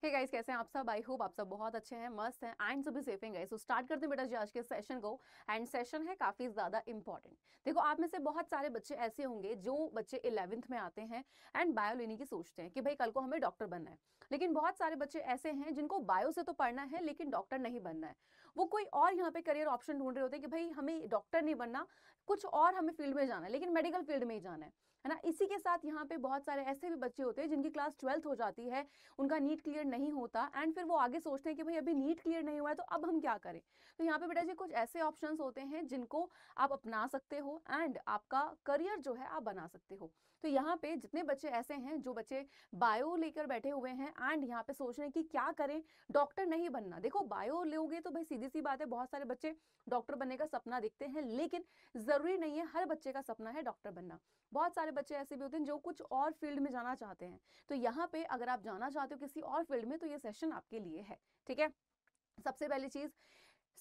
Hey guys, कैसे हैं आप सब? आई होप आप सब बहुत अच्छे हैं, मस्त हैं एंड सभी सेफ हैं गाइस। तो स्टार्ट करते हैं बेटा जी आज के सेशन को। एंड सेशन है काफी ज्यादा इंपॉर्टेंट। देखो, आप में से बहुत सारे बच्चे ऐसे होंगे जो बच्चे 11th में आते हैं एंड बायो लेने की सोचते हैं कि भाई कल को हमें डॉक्टर बनना है। लेकिन बहुत सारे बच्चे ऐसे हैं जिनको बायो से तो पढ़ना है लेकिन डॉक्टर नहीं बनना है। वो कोई और यहाँ पे करियर ऑप्शन ढूंढ रहे होते हैं कि भाई हमें डॉक्टर नहीं बनना, कुछ और हमें फील्ड में जाना है, लेकिन मेडिकल फील्ड में ही जाना है ना। इसी के साथ यहाँ पे बहुत सारे ऐसे भी बच्चे होते हैं जिनकी क्लास 12th हो जाती है, उनका नीट क्लियर नहीं होता एंड फिर वो आगे सोचते हैं कि भाई अभी नीट क्लियर नहीं हुआ है तो अब हम क्या करें। तो यहाँ पे बेटा जी कुछ ऐसे ऑप्शंस होते हैं जिनको आप अपना सकते हो एंड आपका करियर जो है आप बना सकते हो। तो यहाँ पे जितने बच्चे ऐसे हैं जो बच्चे बायो लेकर बैठे हुए हैं एंड यहाँ पे सोच रहे हैं कि क्या करें, डॉक्टर नहीं बनना। देखो, बायो लोगे तो भाई सीधी सी बात है, बहुत सारे बच्चे डॉक्टर बनने का सपना देखते हैं, लेकिन जरूरी नहीं है हर बच्चे का सपना है डॉक्टर बनना। बहुत सारे बच्चे ऐसे भी होते हैं जो कुछ और फील्ड में जाना चाहते हैं। तो यहाँ पे अगर आप जाना चाहते हो किसी और फील्ड में तो ये सेशन आपके लिए है। ठीक है, सबसे पहली चीज,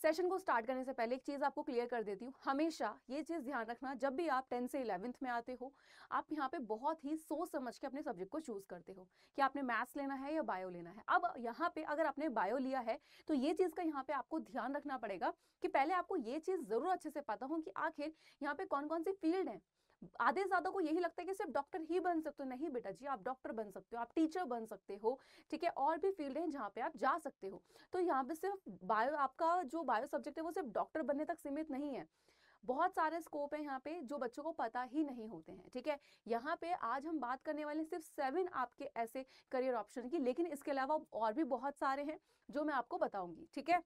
सेशन को स्टार्ट करने से पहले एक चीज आपको क्लियर कर देती हूँ। हमेशा ये चीज ध्यान रखना, जब भी आप 10 से 11th में आते हो, आप यहाँ पे बहुत ही सोच समझ के अपने सब्जेक्ट को चूज करते हो कि आपने मैथ्स लेना है या बायो लेना है। अब यहाँ पे अगर आपने बायो लिया है तो ये चीज का यहाँ पे आपको ध्यान रखना पड़ेगा कि पहले आपको ये चीज जरूर अच्छे से पता हो कि आखिर यहाँ पे कौन कौन सी फील्ड है। आधे ज्यादा को यही लगता है कि सिर्फ डॉक्टर ही बन सकते हो। नहीं बेटा जी, आप डॉक्टर बन सकते हो, आप टीचर बन सकते हो। ठीक है, और भी फील्ड है जहाँ पे आप जा सकते हो। तो यहाँ पे सिर्फ बायो, आपका जो बायो सब्जेक्ट है वो सिर्फ डॉक्टर बनने तक सीमित नहीं है। बहुत सारे स्कोप है यहाँ पे जो बच्चों को पता ही नहीं होते हैं। ठीक है, यहाँ पे आज हम बात करने वाले सिर्फ 7 आपके ऐसे करियर ऑप्शन की, लेकिन इसके अलावा और भी बहुत सारे हैं जो मैं आपको बताऊंगी। ठीक है,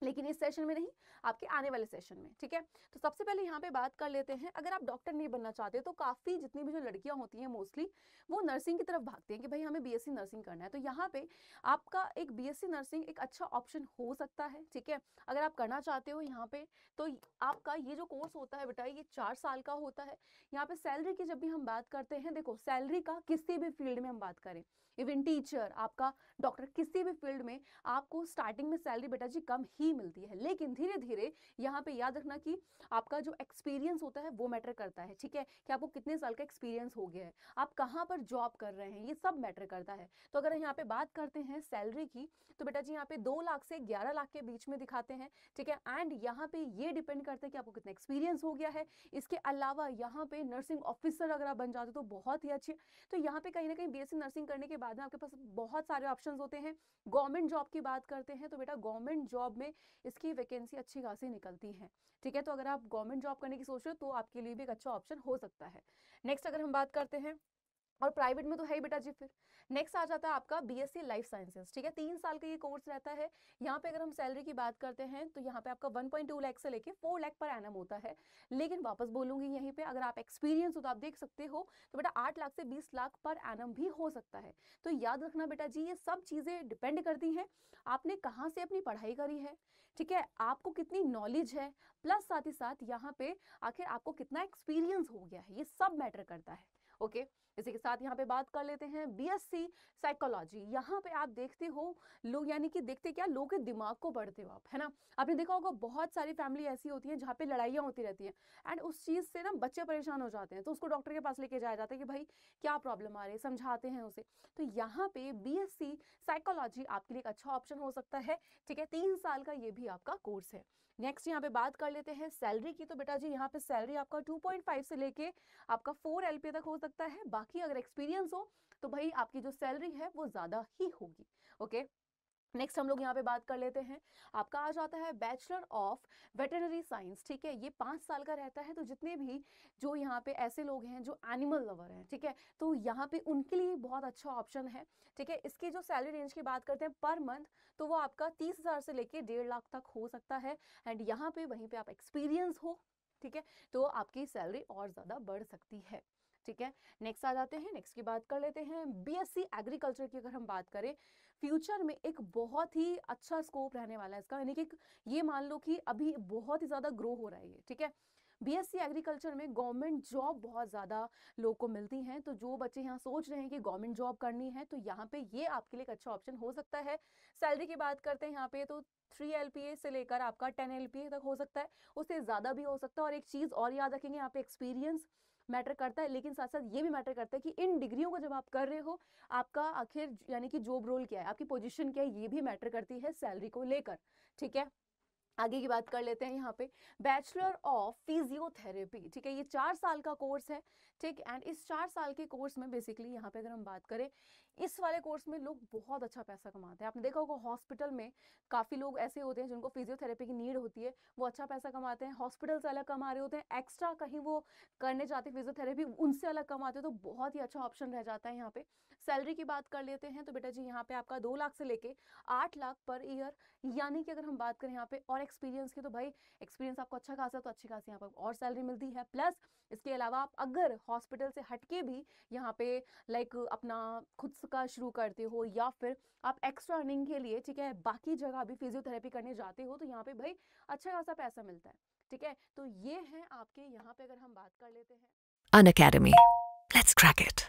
लेकिन इस सेशन में नहीं, आपके आने वाले सेशन में। ठीक है, तो सबसे पहले यहाँ पे बात कर लेते हैं, अगर आप डॉक्टर नहीं बनना चाहते तो काफी जितनी भी जो लड़कियां होती हैं मोस्टली वो नर्सिंग की तरफ भागती हैं कि भाई हमें बीएससी नर्सिंग करना है। तो यहाँ पे आपका एक बीएससी नर्सिंग एक अच्छा ऑप्शन हो सकता है। ठीक है, अगर आप करना चाहते हो यहाँ पे, तो आपका ये जो कोर्स होता है बेटा ये 4 साल का होता है। यहाँ पे सैलरी की जब भी हम बात करते हैं, देखो सैलरी का किसी भी फील्ड में हम बात करें, इवन टीचर, आपका डॉक्टर, किसी भी फील्ड में आपको स्टार्टिंग में सैलरी बेटा जी कम ही मिलती है, लेकिन धीरे धीरे यहाँ पे याद रखना कि आपका जो एक्सपीरियंस होता है वो मैटर करता है। ठीक है, कि आपको कितने साल का एक्सपीरियंस हो गया है, आप कहाँ पर जॉब कर रहे हैं, ये सब मैटर करता है। तो अगर यहाँ पे बात करते हैं सैलरी की, तो बेटा जी यहाँ पे 2 लाख से 11 लाख के बीच में दिखाते हैं। ठीक है, एंड यहाँ पे ये डिपेंड करता है कि आपको कितना एक्सपीरियंस हो गया है। इसके अलावा यहाँ पे नर्सिंग ऑफिसर अगर आप बन जाते हो तो बहुत ही अच्छे। तो यहाँ पे कहीं ना कहीं बीएससी नर्सिंग करने के बाद में आपके पास बहुत सारे ऑप्शंस होते हैं। गवर्नमेंट जॉब की बात करते हैं तो बेटा गवर्नमेंट जॉब में इसकी वैकेंसी अच्छी खासी निकलती है। ठीक है, तो अगर आप गवर्नमेंट जॉब करने की सोच रहे हो तो आपके लिए भी एक अच्छा ऑप्शन हो सकता है। नेक्स्ट अगर हम बात करते हैं, और प्राइवेट में तो है ही बेटा जी। फिर नेक्स्ट आ जाता है आपका बीएससी लाइफ साइंसेस। ठीक है, 3 साल का ये कोर्स रहता है। यहाँ पे अगर हम सैलरी की बात करते हैं तो यहाँ पे आपका 1.2 लाख से लेके 4 लाख पर एनम होता है। लेकिन वापस बोलूंगी यहीं पे, अगर आप एक्सपीरियंस हो तो आप देख सकते हो तो बेटा 8 लाख से 20 लाख पर एनम भी हो सकता है। तो याद रखना बेटा जी, ये सब चीजें डिपेंड करती हैं आपने कहाँ से अपनी पढ़ाई करी है। ठीक है, आपको कितनी नॉलेज है, प्लस साथ ही साथ यहाँ पे आखिर आपको कितना एक्सपीरियंस हो गया है, ये सब मैटर करता है। ओके, इसी के साथ यहाँ पे बात कर लेते हैं बीएससी साइकोलॉजी। यहाँ पे आप देखते हो लोग, यानी कि देखते क्या, लोगों के दिमाग को पढ़ते हो आप, है ना। आपने देखा होगा बहुत सारी फैमिली ऐसी होती है जहाँ पे लड़ाइयाँ होती रहती हैं एंड उस चीज से ना बच्चे परेशान हो जाते हैं, तो उसको डॉक्टर के पास लेके जाया जाता है कि भाई क्या प्रॉब्लम आ रही है, समझाते हैं उसे। तो यहाँ पे बीएससी साइकोलॉजी आपके लिए एक अच्छा ऑप्शन हो सकता है। ठीक है, 3 साल का ये भी आपका कोर्स है। नेक्स्ट यहाँ पे बात कर लेते हैं सैलरी की। तो बेटा जी यहाँ पे सैलरी आपका 2.5 से लेके आपका 4 एलपीए तक हो सकता है। बाकी अगर एक्सपीरियंस हो तो भाई आपकी जो सैलरी है वो ज्यादा ही होगी। ओके, नेक्स्ट हम लोग यहाँ पे बात कर लेते हैं, आपका आ जाता है बैचलर ऑफ वेटरनरी साइंस। ठीक है, ये 5 साल का रहता है। तो जितने भी जो यहाँ पे ऐसे लोग हैं जो एनिमल लवर हैं, ठीक है, तो यहाँ पे उनके लिए बहुत अच्छा ऑप्शन है। ठीक है, इसकी जो सैलरी रेंज की बात करते हैं पर मंथ, तो वो आपका 30,000 से लेके 1.5 लाख तक हो सकता है। एंड यहाँ पे वहीं पे आप एक्सपीरियंस हो, ठीक है, तो आपकी सैलरी और ज्यादा बढ़ सकती है। ठीक है, नेक्स्ट आ जाते हैं, नेक्स्ट की बात कर लेते हैं बीएससी एग्रीकल्चर की। अगर हम बात करें, फ्यूचर में एक बहुत ही अच्छा स्कोप रहने वाला है इसका, यानी कि ये मान लो कि अभी बहुत ही ज्यादा ग्रो हो रहा है ये। ठीक है, बीएससी एग्रीकल्चर में गवर्नमेंट जॉब बहुत ज्यादा लोगों को मिलती हैं। तो जो बच्चे यहाँ सोच रहे हैं कि गवर्नमेंट जॉब करनी है तो यहाँ पे ये आपके लिए एक अच्छा ऑप्शन हो सकता है। सैलरी की बात करते हैं यहाँ पे तो 3 एलपीए से लेकर आपका 10 एलपीए तक हो सकता है, उससे ज्यादा भी हो सकता है। और एक चीज और याद रखेंगे यहाँ पे, एक्सपीरियंस मैटर करता है, लेकिन साथ साथ ये भी मैटर करता है कि इन डिग्रियों को जब आप कर रहे हो, आपका आखिर यानी कि जॉब रोल क्या है, आपकी पोजीशन क्या है, ये भी मैटर करती है सैलरी को लेकर। ठीक है, आगे की बात कर लेते हैं यहाँ पे। बैचलर ऑफ फिजियोथेरेपी, ठीक है, ये 4 साल का कोर्स है। ठीक, एंड इस 4 साल के कोर्स में बेसिकली यहाँ पे अगर हम बात करें, इस वाले कोर्स में लोग बहुत अच्छा पैसा कमाते हैं। आपने देखा होगा हॉस्पिटल में काफ़ी लोग ऐसे होते हैं जिनको फिजियोथेरेपी की नीड होती है, वो अच्छा पैसा कमाते हैं। हॉस्पिटल से अलग कमा रहे होते हैं, एक्स्ट्रा कहीं वो करने जाते हैं फिजियोथेरेपी, उनसे अलग कमाते हैं, तो बहुत ही अच्छा ऑप्शन रह जाता है यहाँ पे। सैलरी की बात कर लेते हैं तो बेटा जी यहाँ पे आपका 2 लाख से लेके 8 लाख पर ईयर, यानी कि अगर हम बात करें यहाँ पे और एक्सपीरियंस की, तो भाई एक्सपीरियंस आपको अच्छा खासा, तो अच्छी खासी यहाँ पर और सैलरी मिलती है। प्लस इसके अलावा आप अगर हॉस्पिटल से हटके भी यहाँ पे लाइक अपना खुद का शुरू करते हो, या फिर आप एक्स्ट्रा अर्निंग के लिए, ठीक है, बाकी जगह भी फिजियोथेरेपी करने जाते हो, तो यहाँ पे भाई अच्छा खासा पैसा मिलता है। ठीक है, तो ये है आपके यहाँ पे अगर हम बात कर लेते हैं An Academy. Let's crack it.